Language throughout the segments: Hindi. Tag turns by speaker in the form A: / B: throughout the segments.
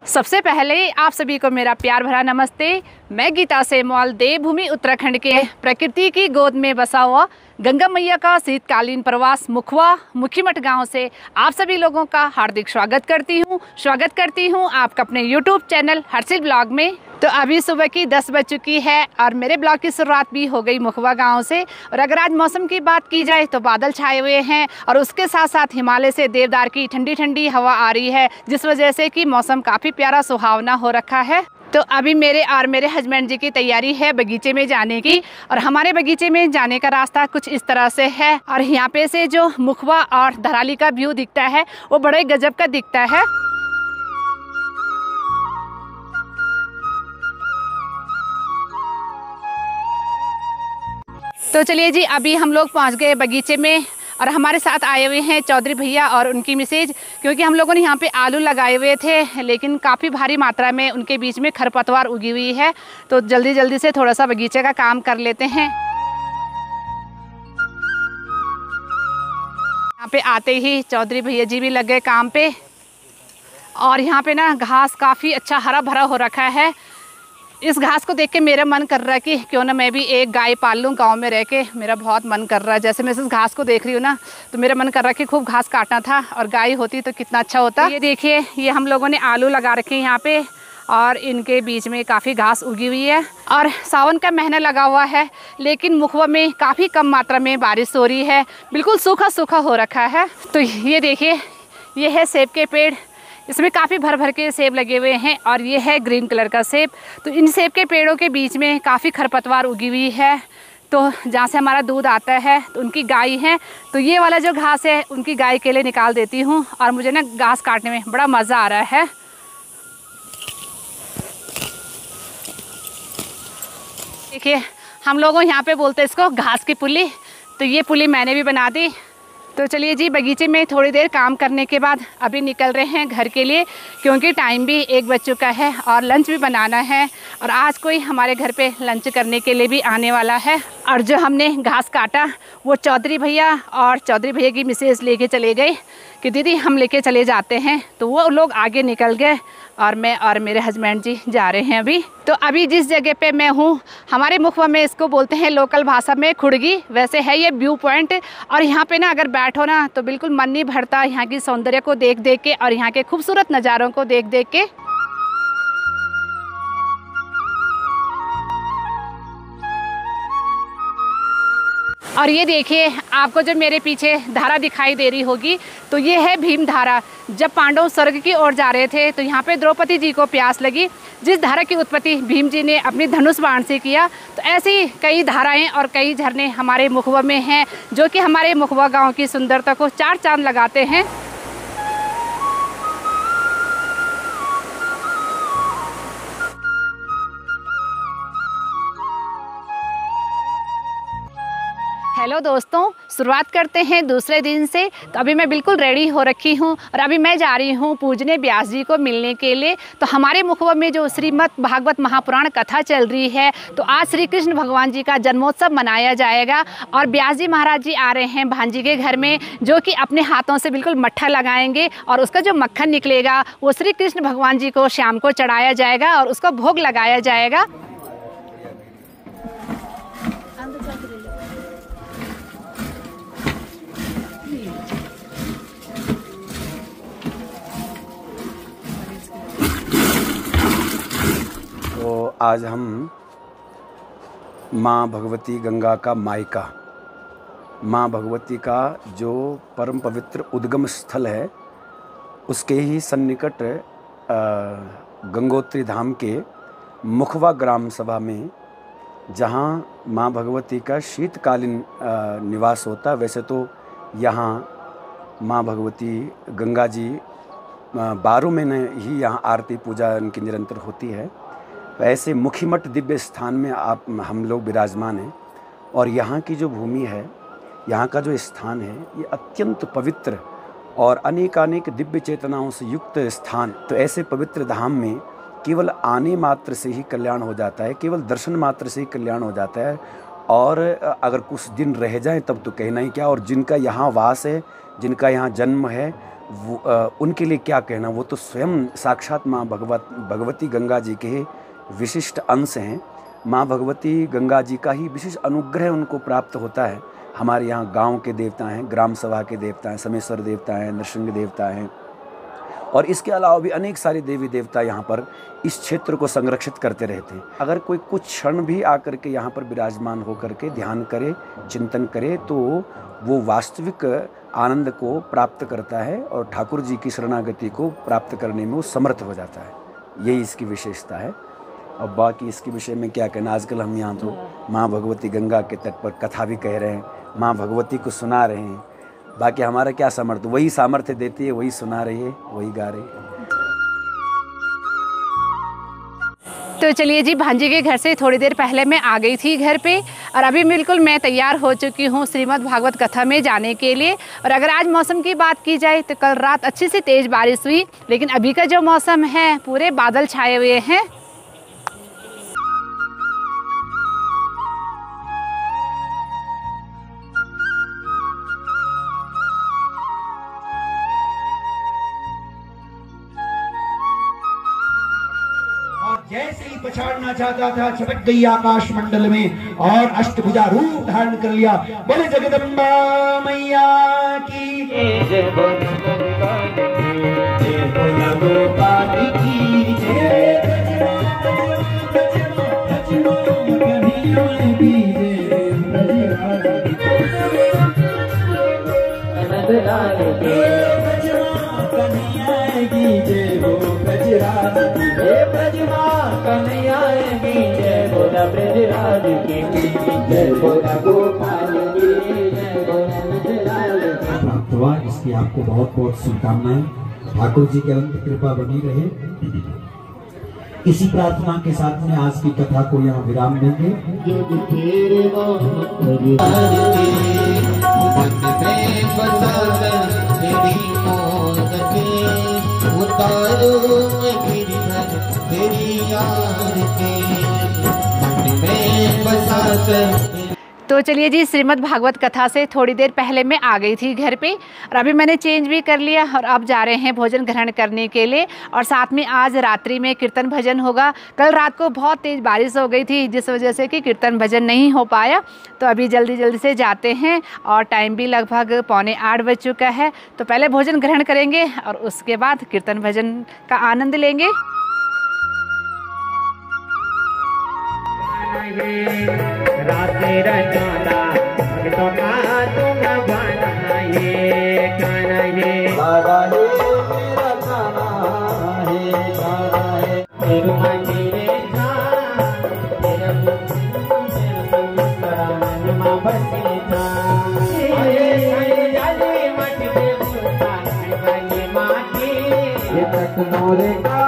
A: सबसे पहले आप सभी को मेरा प्यार भरा नमस्ते। मैं गीता सेमवाल देवभूमि उत्तराखंड के प्रकृति की गोद में बसा हुआ गंगा मैया का शीतकालीन प्रवास मुखवा मुखीमठ गांव से आप सभी लोगों का हार्दिक स्वागत करती हूं आपका अपने YouTube चैनल हर्षिल ब्लॉग में। तो अभी सुबह की 10 बज चुकी है और मेरे ब्लॉग की शुरुआत भी हो गई मुखवा गांव से। और अगर आज मौसम की बात की जाए तो बादल छाए हुए हैं और उसके साथ साथ हिमालय से देवदार की ठंडी ठंडी हवा आ रही है, जिस वजह से कि मौसम काफ़ी प्यारा सुहावना हो रखा है। तो अभी मेरे हस्बैंड जी की तैयारी है बगीचे में जाने की, और हमारे बगीचे में जाने का रास्ता कुछ इस तरह से है। और यहाँ पे से जो मुखवा और धराली का व्यू दिखता है वो बड़े गजब का दिखता है। तो चलिए जी, अभी हम लोग पहुँच गए बगीचे में और हमारे साथ आए हुए हैं चौधरी भैया और उनकी मिसेज, क्योंकि हम लोगों ने यहाँ पे आलू लगाए हुए थे लेकिन काफ़ी भारी मात्रा में उनके बीच में खरपतवार उगी हुई है। तो जल्दी जल्दी से थोड़ा सा बगीचे का काम कर लेते हैं। यहाँ पे आते ही चौधरी भैया जी भी लग गए काम पे। और यहाँ पे ना घास काफ़ी अच्छा हरा भरा हो रखा है। इस घास को देख के मेरा मन कर रहा है कि क्यों ना मैं भी एक गाय पाल लूँ गाँव में रह के। मेरा बहुत मन कर रहा है, जैसे मैं इस घास को देख रही हूँ ना तो मेरा मन कर रहा है कि खूब घास काटना था और गाय होती तो कितना अच्छा होता। ये देखिए, ये हम लोगों ने आलू लगा रखे हैं यहाँ पे और इनके बीच में काफ़ी घास उगी हुई है। और सावन का महीना लगा हुआ है लेकिन मुखवा में काफ़ी कम मात्रा में बारिश हो रही है, बिल्कुल सूखा सूखा हो रखा है। तो ये देखिए, ये है सेब के पेड़, इसमें काफ़ी भर भर के सेब लगे हुए हैं और ये है ग्रीन कलर का सेब। तो इन सेब के पेड़ों के बीच में काफ़ी खरपतवार उगी हुई है। तो जहाँ से हमारा दूध आता है तो उनकी गाय है, तो ये वाला जो घास है उनकी गाय के लिए निकाल देती हूँ। और मुझे ना घास काटने में बड़ा मज़ा आ रहा है। देखिए, हम लोगों यहाँ पे बोलते हैं इसको घास की पुली, तो ये पुली मैंने भी बना दी। तो चलिए जी, बगीचे में थोड़ी देर काम करने के बाद अभी निकल रहे हैं घर के लिए, क्योंकि टाइम भी 1 बज चुका है और लंच भी बनाना है। और आज कोई हमारे घर पे लंच करने के लिए भी आने वाला है। और जो हमने घास काटा वो चौधरी भैया और चौधरी भैया की मिसेज लेके चले गए कि दीदी हम लेके चले जाते हैं। तो वो लोग आगे निकल गए और मैं और मेरे हस्बैंड जी जा रहे हैं अभी। तो अभी जिस जगह पे मैं हूँ, हमारे मुखवा में इसको बोलते हैं लोकल भाषा में खुड़गी, वैसे है ये व्यू पॉइंट। और यहाँ पे ना अगर बैठो ना तो बिल्कुल मन नहीं भरता यहाँ की सौंदर्य को देख देख के और यहाँ के खूबसूरत नज़ारों को देख देख के। और ये देखिए, आपको जो मेरे पीछे धारा दिखाई दे रही होगी तो ये है भीम धारा। जब पांडव स्वर्ग की ओर जा रहे थे तो यहाँ पे द्रौपदी जी को प्यास लगी, जिस धारा की उत्पत्ति भीम जी ने अपनी धनुष बाण से किया। तो ऐसी कई धाराएं और कई झरने हमारे मुखवा में हैं, जो कि हमारे मुखवा गांव की सुंदरता को 4 चांद लगाते हैं। हेलो दोस्तों, शुरुआत करते हैं दूसरे दिन से। तो अभी मैं बिल्कुल रेडी हो रखी हूँ और अभी मैं जा रही हूँ पूजने व्यास जी को मिलने के लिए। तो हमारे मुखवा में जो श्रीमद् भागवत महापुराण कथा चल रही है, तो आज श्री कृष्ण भगवान जी का जन्मोत्सव मनाया जाएगा और व्यास जी महाराज जी आ रहे हैं भांजी के घर में, जो कि अपने हाथों से बिल्कुल मट्ठा लगाएंगे और उसका जो मक्खन निकलेगा वो श्री कृष्ण भगवान जी को शाम को चढ़ाया जाएगा और उसको भोग लगाया जाएगा।
B: तो आज हम माँ भगवती गंगा का मायका, माँ भगवती का जो परम पवित्र उद्गम स्थल है, उसके ही सन्निकट गंगोत्री धाम के मुखवा ग्राम सभा में, जहाँ माँ भगवती का शीतकालीन निवास होता है। वैसे तो यहाँ माँ भगवती गंगा जी 12 महीने ही यहाँ आरती पूजा इनकी निरंतर होती है। ऐसे मुखीमठ दिव्य स्थान में हम लोग विराजमान हैं और यहाँ की जो भूमि है, यहाँ का जो स्थान है, ये अत्यंत पवित्र और अनेकानेक दिव्य चेतनाओं से युक्त स्थान। तो ऐसे पवित्र धाम में केवल आने मात्र से ही कल्याण हो जाता है, केवल दर्शन मात्र से ही कल्याण हो जाता है। और अगर कुछ दिन रह जाएं तब तो कहना ही क्या। और जिनका यहाँ वास है, जिनका यहाँ जन्म है, वो उनके लिए क्या कहना। वो तो स्वयं साक्षात माँ भगवती गंगा जी के विशिष्ट अंश हैं। माँ भगवती गंगा जी का ही विशेष अनुग्रह उनको प्राप्त होता है। हमारे यहाँ गांव के देवता हैं, ग्राम सभा के देवता हैं, समेश्वर देवता हैं, नृसिंह देवता हैं, और इसके अलावा भी अनेक सारे देवी देवता यहाँ पर इस क्षेत्र को संरक्षित करते रहते हैं। अगर कोई कुछ क्षण भी आकर के यहाँ पर विराजमान होकर के ध्यान करे, चिंतन करे, तो वो वास्तविक आनंद को प्राप्त करता है और ठाकुर जी की शरणागति को प्राप्त करने में वो समर्थ हो जाता है। यही इसकी विशेषता है। और बाकी इसके विषय में क्या कहना। आजकल हम यहाँ तो माँ भगवती गंगा के तट पर कथा भी कह रहे हैं, माँ भगवती को सुना रहे हैं। बाकी हमारा क्या सामर्थ्य, वही सामर्थ्य देती है, वही सुना रही है, वही गा रही है।
A: तो चलिए जी, भांजी के घर से थोड़ी देर पहले मैं आ गई थी घर पे, और अभी बिल्कुल मैं तैयार हो चुकी हूँ श्रीमद् भागवत कथा में जाने के लिए। और अगर आज मौसम की बात की जाए तो कल रात अच्छी सी तेज़ बारिश हुई, लेकिन अभी का जो मौसम है पूरे बादल छाए हुए हैं।
C: जैसे ही पछाड़ना चाहता था, छटक गई आकाश मंडल में और अष्टभुजा रूप धारण कर लिया। बोले जगदम्बा मैया की जय, बोले गोपाल की जय। इसकी आपको बहुत बहुत शुभकामनाएं। ठाकुर जी की अनंत कृपा बनी रहे। इसी प्रार्थना के साथ में आज की कथा को यहाँ विराम देंगे।
A: तो चलिए जी, श्रीमद् भागवत कथा से थोड़ी देर पहले मैं आ गई थी घर पे, और अभी मैंने चेंज भी कर लिया और अब जा रहे हैं भोजन ग्रहण करने के लिए। और साथ में आज रात्रि में कीर्तन भजन होगा। कल रात को बहुत तेज़ बारिश हो गई थी, जिस वजह से कि कीर्तन भजन नहीं हो पाया। तो अभी जल्दी जल्दी से जाते हैं, और टाइम भी लगभग 7:45 बज चुका है। तो पहले भोजन ग्रहण करेंगे और उसके बाद कीर्तन भजन का आनंद लेंगे।
D: राधे रचना भक्तों का तुम गाना ये गाना ये गाना मेरा गाना है गाना है तेरे मंदिरे जा तेरा संस्करण में बसे था ये जाले मत दे सुता बने माटी ये तक मोरे का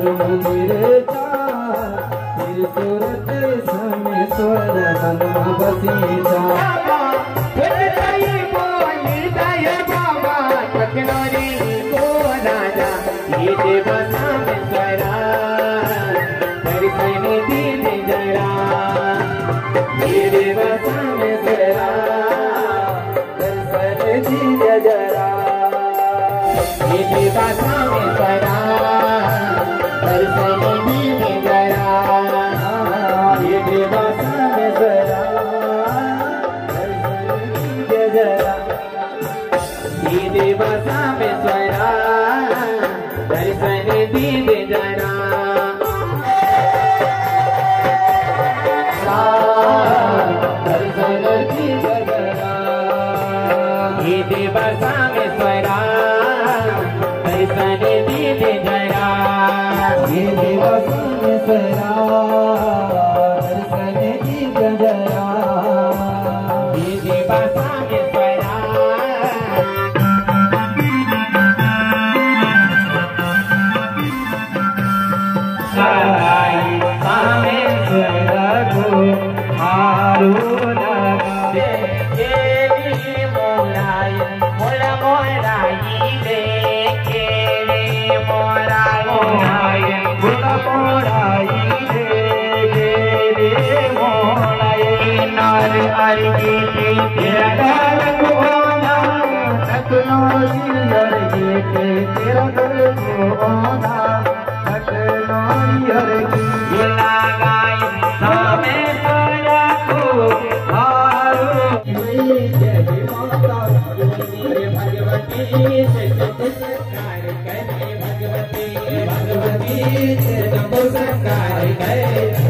D: मंदिरे सूरत समय स्वर बसी बाबा तकनोरी को राजा ये देवता में जरा दर्शन दीन जरा ये देवता में जरा दर्शन दीन जरा ये देवता में जरा मोला ये तेरा डाल को आना सकनो सियर ये तेरा डाल को आना सकनो सियर ये लगाई सामे पाया को हारो जय माता हरे भगवती से नमस्कार करे भगवती भगवती से नमस्कार करे